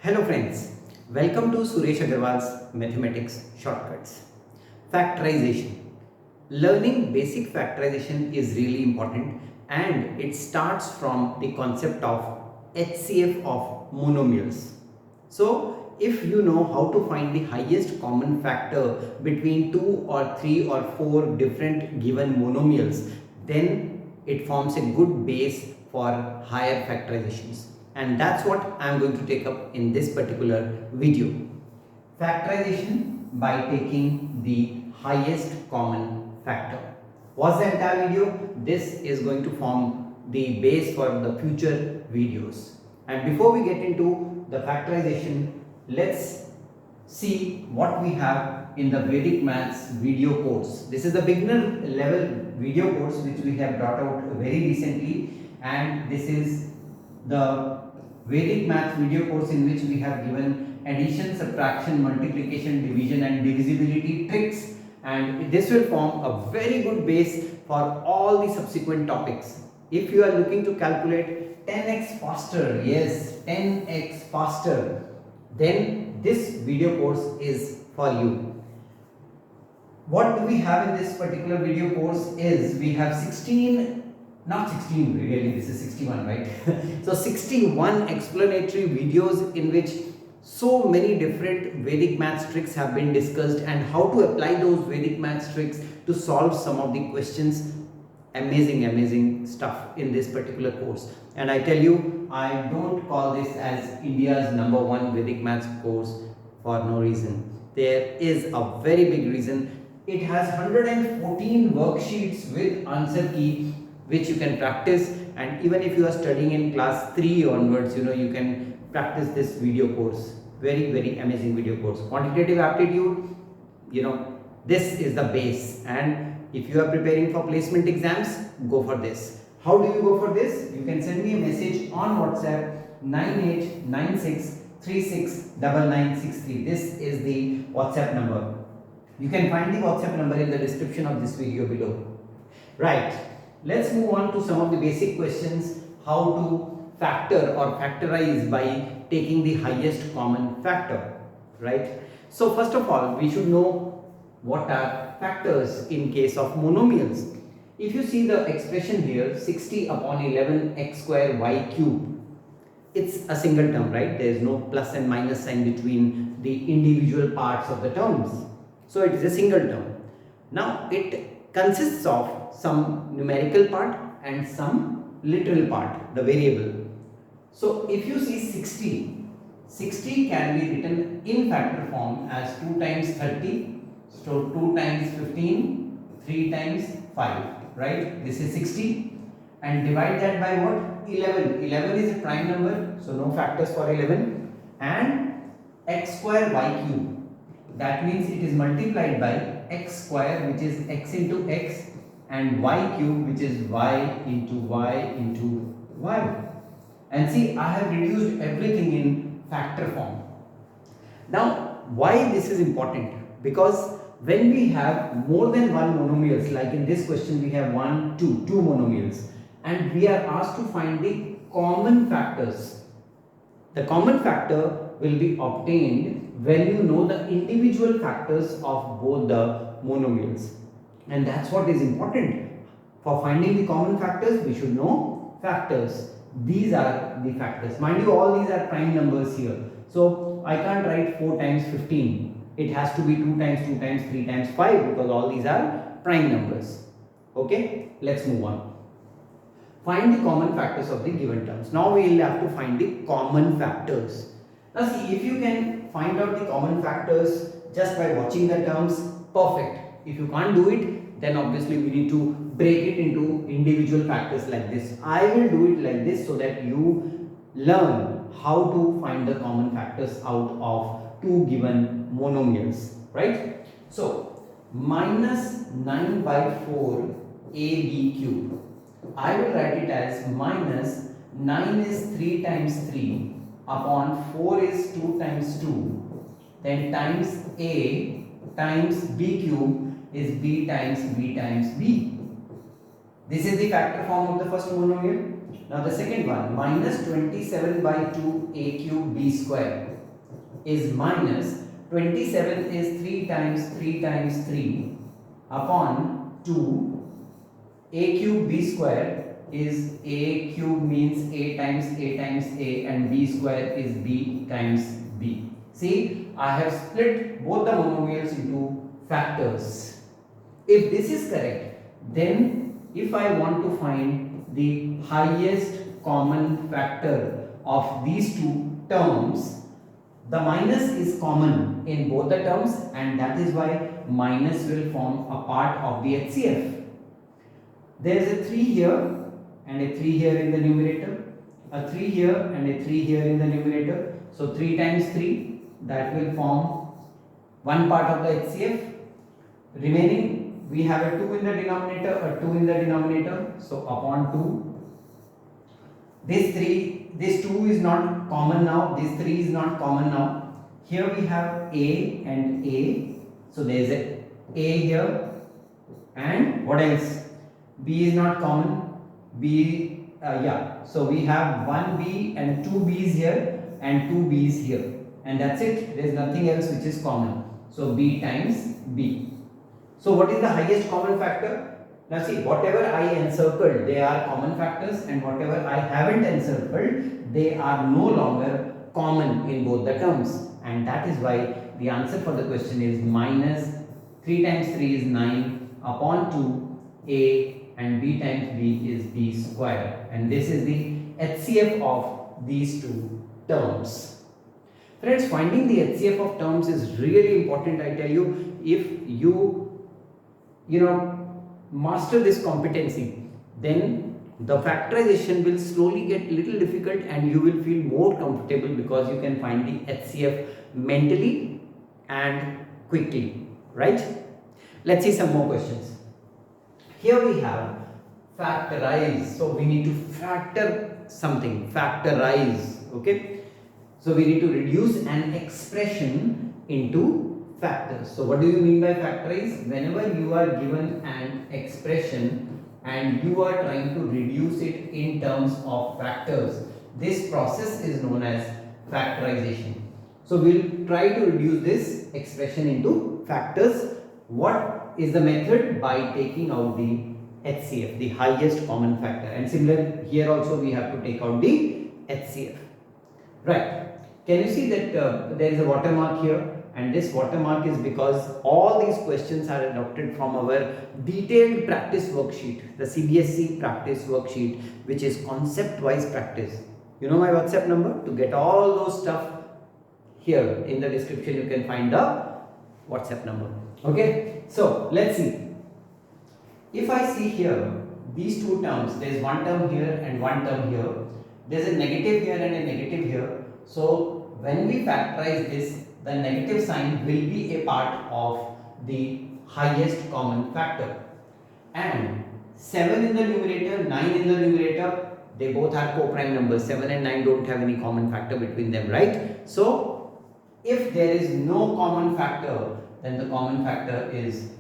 Hello friends, welcome to Suresh Aggarwal's Mathematics Shortcuts. Factorization. Learning basic factorization is really important and it starts from the concept of HCF of monomials. So, if you know how to find the highest common factor between 2 or 3 or 4 different given monomials, then it forms a good base for higher factorizations. And that's what I am going to take up in this particular video. Factorization by taking the highest common factor. What's the entire video? This is going to form the base for the future videos. And before we get into the factorization, let's see what we have in the Vedic Maths video course. This is the beginner level video course which we have brought out very recently, and this is the Vedic Maths video course in which we have given addition, subtraction, multiplication, division and divisibility tricks, and this will form a very good base for all the subsequent topics. If you are looking to calculate 10x faster, yes, 10x faster, then this video course is for you. What do we have in this particular video course is we have 16, really this is 61, right? So 61 explanatory videos in which so many different Vedic maths tricks have been discussed and how to apply those Vedic maths tricks to solve some of the questions. Amazing stuff in this particular course. And I tell you, I don't call this as India's #1 Vedic maths course for no reason. There is a very big reason. It has 114 worksheets with answer key which you can practice, and even if you are studying in class 3 onwards, you can practice this video course. Very amazing video course. Quantitative aptitude, this is the base, and if you are preparing for placement exams, go for this. How do you go for this? You can send me a message on WhatsApp 9896369963. This is the WhatsApp number. You can find the WhatsApp number in the description of this video below. Right. Let's move on to some of the basic questions. How to factor or factorize by taking the highest common factor, right? So first of all, we should know what are factors in case of monomials. If you see the expression here, 60 upon 11 x square y cube, it's a single term, right? There is no plus and minus sign between the individual parts of the terms. So it is a single term. Now it consists of some numerical part and some literal part, the variable. So if you see 60 can be written in factor form as 2 times 30, so 2 times 15, 3 times 5, right? This is 60, and divide that by what? 11. 11 is a prime number, so no factors for 11, and x square y cube. That means it is multiplied by x square, which is x into x, and y cube, which is y into y into y. And see, I have reduced everything in factor form. Now, why this is important? Because when we have more than one monomials, like in this question we have two monomials, and we are asked to find the common factors. The common factor will be obtained when you know the individual factors of both the monomials. And that's what is important. For finding the common factors, we should know factors. These are the factors. Mind you, all these are prime numbers here. So I can't write 4 times 15. It has to be 2 times 2 times 3 times 5 because all these are prime numbers. Okay, let's move on. Find the common factors of the given terms. Now we will have to find the common factors. Now see, if you can find out the common factors just by watching the terms, perfect. If you can't do it, then obviously we need to break it into individual factors like this. I will do it like this so that you learn how to find the common factors out of two given monomials, right? So minus 9 by 4 ab cube. I will write it as minus 9 is 3 times 3 upon 4 is 2 times 2, then times a times b cube is b times b times b. This is the factor form of the first monomial. Now the second one, minus 27 by 2 a cube b square is minus 27 is 3 times 3 times 3 upon 2 a cube b square is a cube means a times a and b square is b times b. See, I have split both the monomials into factors. If this is correct, then if I want to find the highest common factor of these two terms, the minus is common in both the terms, and that is why minus will form a part of the HCF. There is a 3 here and a 3 here in the numerator, a 3 here and a 3 here in the numerator. So 3 times 3, that will form one part of the HCF. Remaining, we have a 2 in the denominator, a 2 in the denominator. So upon 2, this 2 is not common now, this 3 is not common now. Here we have a and a. So there is a here, and what else? B is not common. B, so we have one B and two B's here and two B's here, and that's it. There is nothing else which is common. So B times B. So what is the highest common factor? Now see, whatever I encircled, they are common factors, and whatever I haven't encircled, they are no longer common in both the terms, and that is why the answer for the question is minus 3 times 3 is 9 upon 2 a, and b times b is b square, and this is the HCF of these two terms. Friends, finding the HCF of terms is really important. I tell you, if you master this competency, then the factorization will slowly get little difficult and you will feel more comfortable, because you can find the HCF mentally and quickly, right? Let's see some more questions. Here we have factorize. So we need to factor something, factorize, okay? So we need to reduce an expression into factors. So what do you mean by factorize? Whenever you are given an expression and you are trying to reduce it in terms of factors, this process is known as factorization. So we'll try to reduce this expression into factors. What is the method? By taking out the HCF, the highest common factor, and similar here also we have to take out the HCF, right? Can you see that there is a watermark here, and this watermark is because all these questions are adopted from our detailed practice worksheet, the CBSE practice worksheet, which is concept wise practice. You know my WhatsApp number. To get all those stuff, here in the description you can find the WhatsApp number. Okay, so let's see. If I see here these two terms, there is one term here and one term here, there is a negative here and a negative here. So when we factorize this, the negative sign will be a part of the highest common factor, and 7 in the numerator, 9 in the numerator, they both are co-prime numbers. 7 and 9 don't have any common factor between them, right? So if there is no common factor, then the common factor is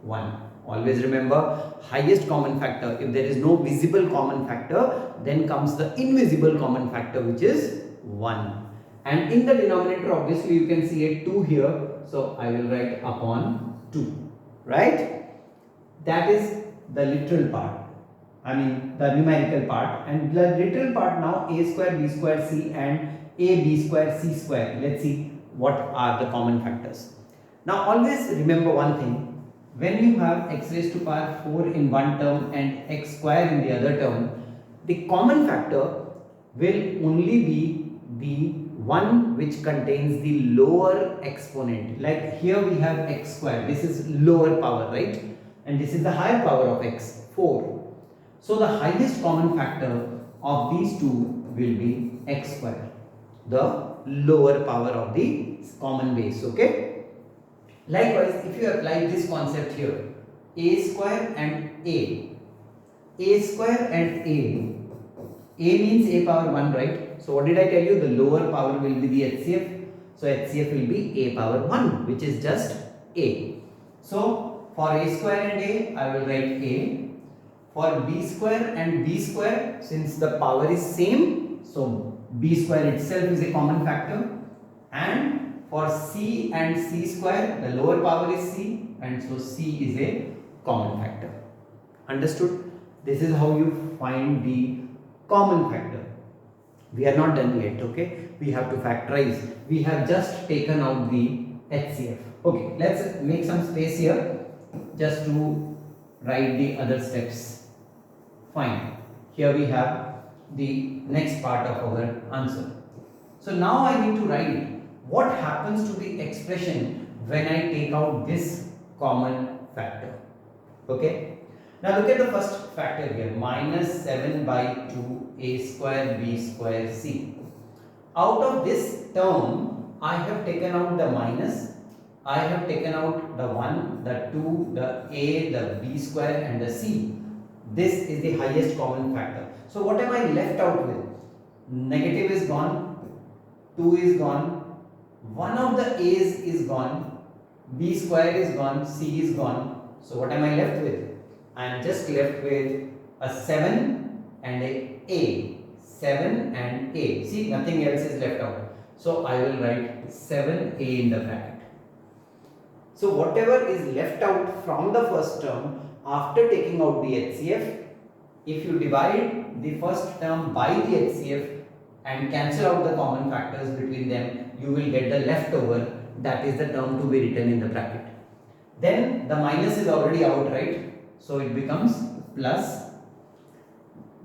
1. Always remember, highest common factor. If there is no visible common factor, then comes the invisible common factor, which is 1. And in the denominator, obviously you can see a 2 here, so I will write upon 2, right? That is the literal part, I mean the numerical part. And the literal part now, a square b square c and a b square c square. Let's see what are the common factors. Now always remember one thing. When you have x raised to power 4 in one term and x square in the other term, the common factor will only be the one which contains the lower exponent. Like here we have x square, this is lower power, right? And this is the higher power of x, 4. So the highest common factor of these two will be x square, the lower power of the common base, okay? Likewise, if you apply this concept here, a square and a square and a means a power 1, right? So what did I tell you? The lower power will be the HCF. So HCF will be a power 1, which is just a. So for a square and a, I will write a. for b square and b square, since the power is same, so b square itself is a common factor, and for c and c square, the lower power is c, and so c is a common factor. Understood? This is how you find the common factor. We are not done yet, okay? We have to factorize. We have just taken out the HCF. Okay, let's make some space here just to write the other steps. Fine. Here we have the next part of our answer. So now I need to write what happens to the expression when I take out this common factor. Okay. Now look at the first factor here, minus 7 by 2 a square b square c. Out of this term, I have taken out the minus, I have taken out the 1, the 2, the a, the b square and the c. This is the highest common factor. So what am I left out with? Negative is gone, 2 is gone, one of the a's is gone, b square is gone, c is gone. So what am I left with? I am just left with a 7 and a 7 and a. See, nothing else is left out. So I will write 7a in the bracket. So whatever is left out from the first term after taking out the HCF, if you divide the first term by the HCF and cancel out the common factors between them, you will get the leftover, that is the term to be written in the bracket. Then the minus is already out, right? So it becomes plus.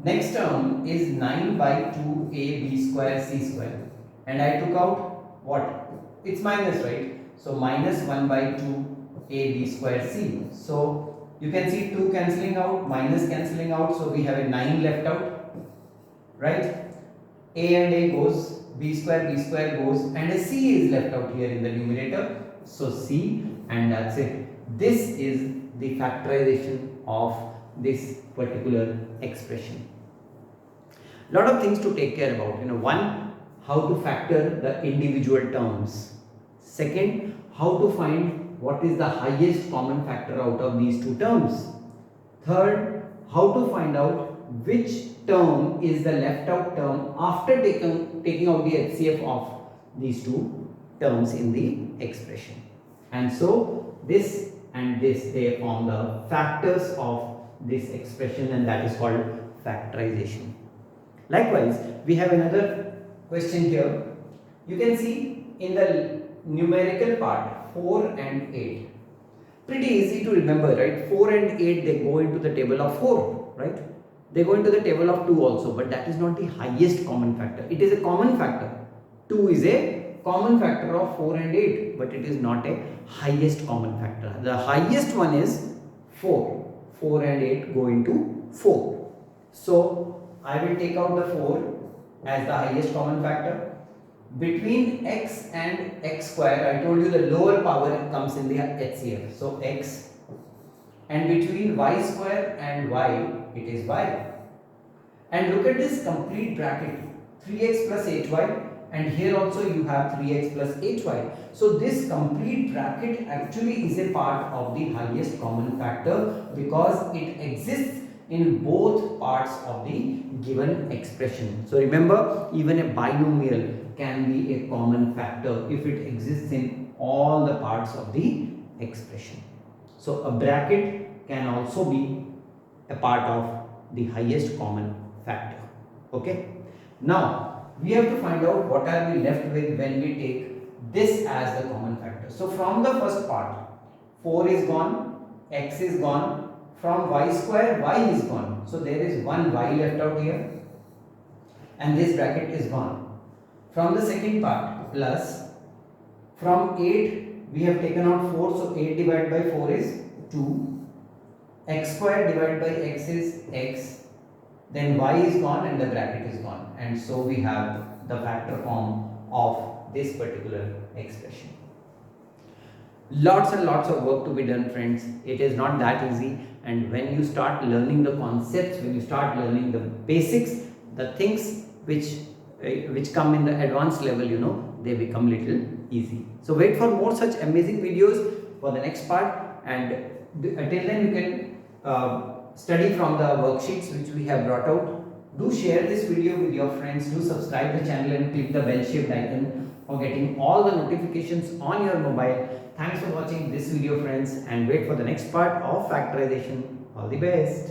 Next term is 9 by 2ab square c square, and I took out what? It's minus, right? So minus 1 by 2ab square c. So you can see 2 cancelling out, minus cancelling out, so we have a 9 left out, right? A and a goes, b square goes, and a c is left out here in the numerator. So c, and that's it. This is the factorization of this particular expression. Lot of things to take care about. One, how to factor the individual terms. Second, how to find what is the highest common factor out of these two terms. Third, how to find out which term is the left out term after taking out the HCF of these two terms in the expression. And so this and this, they form the factors of this expression, and that is called factorization. Likewise, we have another question here. You can see in the numerical part 4 and 8. Pretty easy to remember, right? 4 and 8, they go into the table of 4, right? They go into the table of 2 also, but that is not the highest common factor. It is a common factor. 2 is a common factor of 4 and 8, but it is not a highest common factor. The highest one is 4. 4 and 8 go into 4. So I will take out the 4 as the highest common factor. Between x and x square, I told you the lower power comes in the HCF. So x, and between y square and y, it is y. And look at this complete bracket, 3x plus 8y, and here also you have 3x plus 8y. So this complete bracket actually is a part of the highest common factor because it exists in both parts of the given expression. So remember, even a binomial can be a common factor if it exists in all the parts of the expression. So a bracket can also be a part of the highest common factor. Okay. Now we have to find out what are we left with when we take this as the common factor. So from the first part, 4 is gone, x is gone. From y square, y is gone. So there is one y left out here, and this bracket is gone. From the second part, plus. From 8 we have taken out 4, so 8 divided by 4 is 2. X square divided by x is x. Then y is gone and the bracket is gone, and so we have the factor form of this particular expression. Lots and lots of work to be done, friends. It is not that easy, and when you start learning the concepts, when you start learning the basics, the things which come in the advanced level, they become little easy. So wait for more such amazing videos for the next part, and until then you can study from the worksheets which we have brought out. Do share this video with your friends. Do subscribe the channel and click the bell shaped icon for getting all the notifications on your mobile. Thanks for watching this video, friends, and wait for the next part of factorization. All the best.